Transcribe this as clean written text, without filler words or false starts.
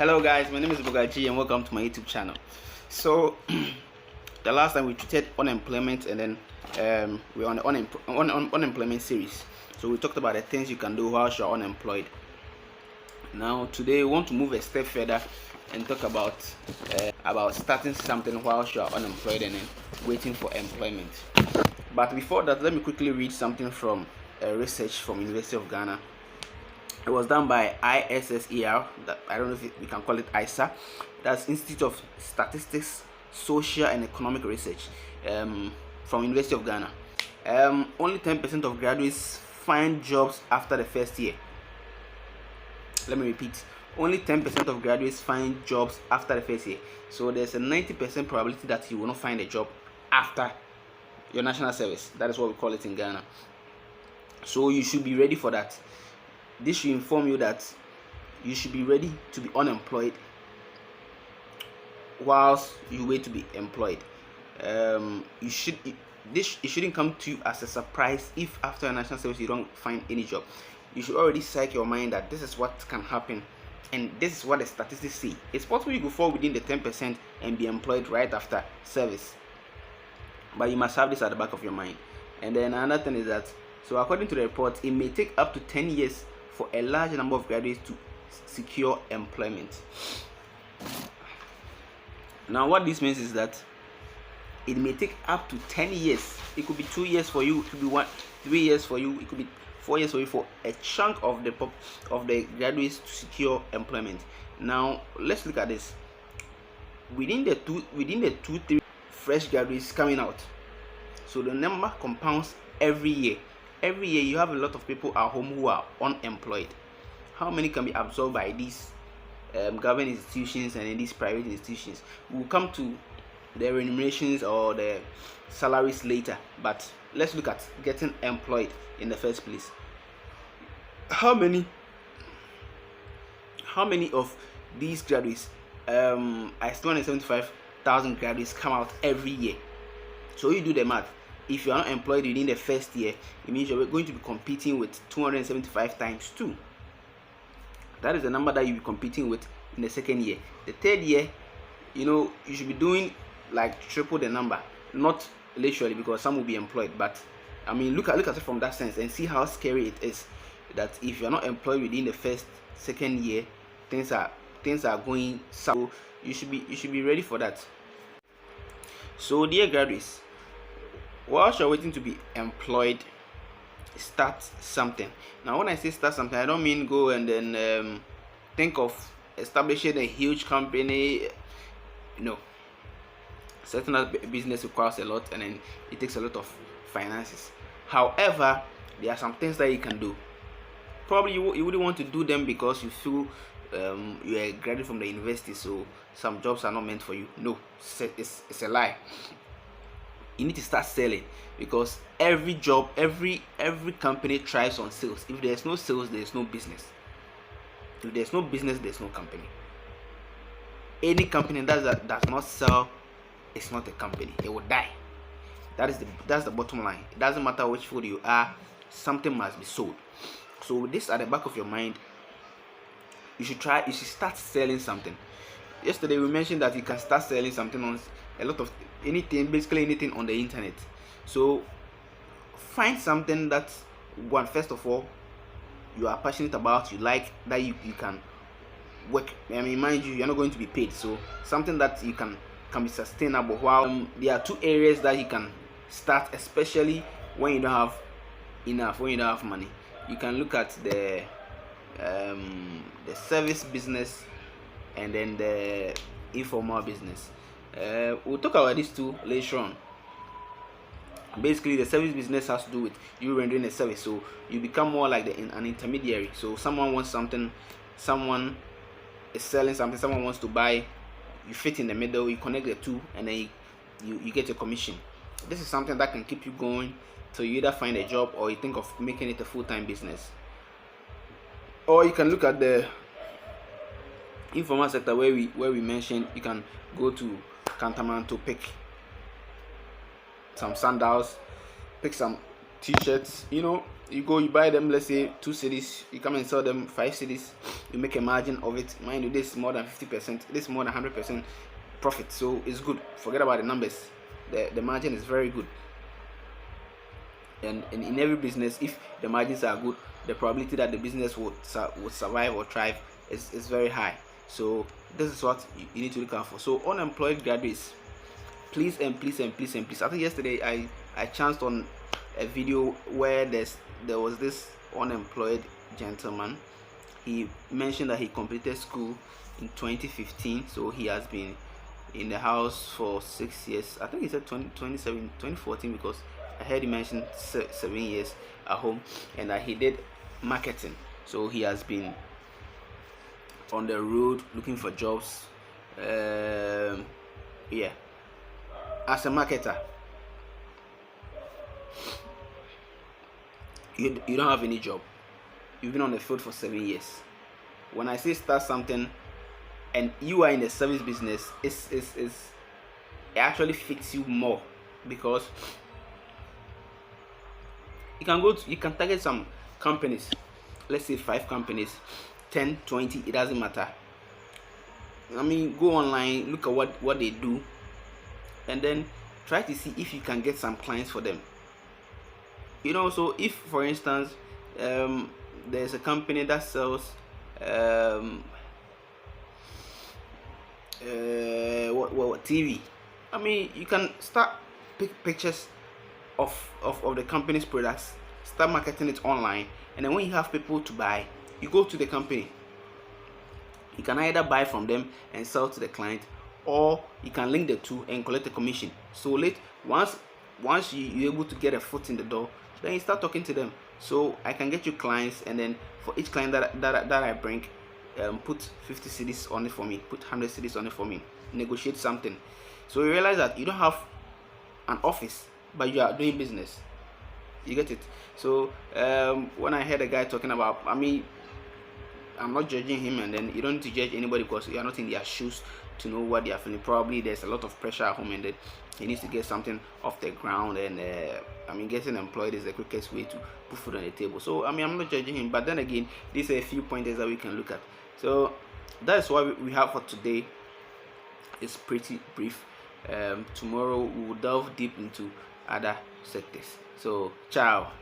Hello guys, my name is Bogaji and welcome to my YouTube channel. So the last time we treated unemployment and then we're on the unemployment series. So we talked about the things you can do while you're unemployed. Now today we want to move a step further and talk about starting something while you're unemployed and then waiting for employment. But before that, let me quickly read something from research from University of Ghana. It was done by ISSER, that I don't know if we can call it ISA. That's Institute of Statistics, Social and Economic Research from University of Ghana. Only 10% of graduates find jobs after the first year. Let me repeat. Only 10% of graduates find jobs after the first year. So there's a 90% probability that you will not find a job after your national service. That is what we call it in Ghana. So you should be ready for that. This should inform you that you should be ready to be unemployed whilst you wait to be employed. It shouldn't come to you as a surprise if after a national service you don't find any job. You should already psych your mind that this is what can happen and this is what the statistics say. It's possible you could fall within the 10% and be employed right after service, but you must have this at the back of your mind. And then another thing is that, so according to the report, it may take up to 10 years for a large number of graduates to secure employment. Now what this means is that it may take up to 10 years. It could be 2 years for you, it could be 3 years for you, it could be 4 years for you, for a chunk of the graduates to secure employment. Now let's look at this. Within the 2-3 fresh graduates coming out, so the number compounds every year. Every year you have a lot of people at home who are unemployed. How many can be absorbed by these government institutions and in these private institutions? We'll come to the remunerations or the salaries later, but let's look at getting employed in the first place. How many of these graduates, I 275,000 graduates come out every year. So you do the math. If you are not employed within the first year, it means you're going to be competing with 275 times 2. That is the number that you'll be competing with in the second year. The third year, you should be doing like triple the number. Not literally, because some will be employed, but I mean, look at it from that sense and see how scary it is that if you're not employed within the second year, things are going south. So you should be ready for that. So dear graduates, whilst you're waiting to be employed, start something. Now when I say start something, I don't mean go and then think of establishing a huge company. No, setting up a business requires a lot and then it takes a lot of finances. However, there are some things that you can do. Probably you wouldn't want to do them because you feel you are a graduate from the university, so some jobs are not meant for you. No, it's a lie. You need to start selling, because every job, every company thrives on sales. If there's no sales, there's no business. If there's no business, there's no company. Any company that does not sell is not a company. It will die. That's the bottom line. It doesn't matter which field you are, something must be sold. So with this at the back of your mind, you should start selling something. Yesterday we mentioned that you can start selling something on a lot of basically anything on the internet. So find something that, one, first of all, you are passionate about, you like, that you can work. I mean, mind you, you're not going to be paid, so something that you can be sustainable. While there are 2 areas that you can start, especially when you don't have enough, when you don't have money. You can look at the service business and then the informal business. We'll talk about these 2 later on. Basically, the service business has to do with you rendering a service, so you become more like an intermediary. So someone wants something, someone is selling something, someone wants to buy, you fit in the middle, you connect the 2, and then you get a commission. This is something that can keep you going till you either find a job or you think of making it a full-time business. Or you can look at the informal sector where we mentioned you can go to Cantonment to pick some sandals, pick some t-shirts. you buy them, let's say 2 cities, you come and sell them 5 cities, you make a margin of it. Mind you, this is more than 50%, this is more than 100% profit, so it's good. Forget about the numbers, the margin is very good. And in every business, if the margins are good, the probability that the business would survive or thrive is very high. So this is what you need to look out for. So unemployed graduates, please and please and please and please. I think yesterday I chanced on a video where there was this unemployed gentleman. He mentioned that he completed school in 2015, so he has been in the house for 6 years. I think he said 2014, because I heard he mentioned 7 years at home, and that he did marketing. So he has been on the road looking for jobs. Yeah, as a marketer, you don't have any job. You've been on the field for 7 years. When I say start something, and you are in the service business, it actually fits you more, because you can target some companies, let's say 5 companies, 10, 20, it doesn't matter. I mean, go online, look at what they do, and then try to see if you can get some clients for them. So if, for instance, there's a company that sells TV. I mean, you can start pictures of the company's products, start marketing it online, and then when you have people to buy, you go to the company. You can either buy from them and sell to the client, or you can link the two and collect a commission. So once you're able to get a foot in the door, then you start talking to them. So I can get you clients, and then for each client that I bring, put 50 cities on it for me, put 100 cities on it for me, negotiate something. So you realize that you don't have an office, but you are doing business. You get it? So when I heard a guy talking about, I mean, I'm not judging him, and then you don't need to judge anybody because you are not in their shoes to know what they are feeling. Probably there's a lot of pressure at home, and then he needs to get something off the ground, and I mean, getting employed is the quickest way to put food on the table. So I mean, I'm not judging him, but then again, these are a few pointers that we can look at. So that's what we have for today. It's pretty brief. Tomorrow we will delve deep into other sectors. So ciao.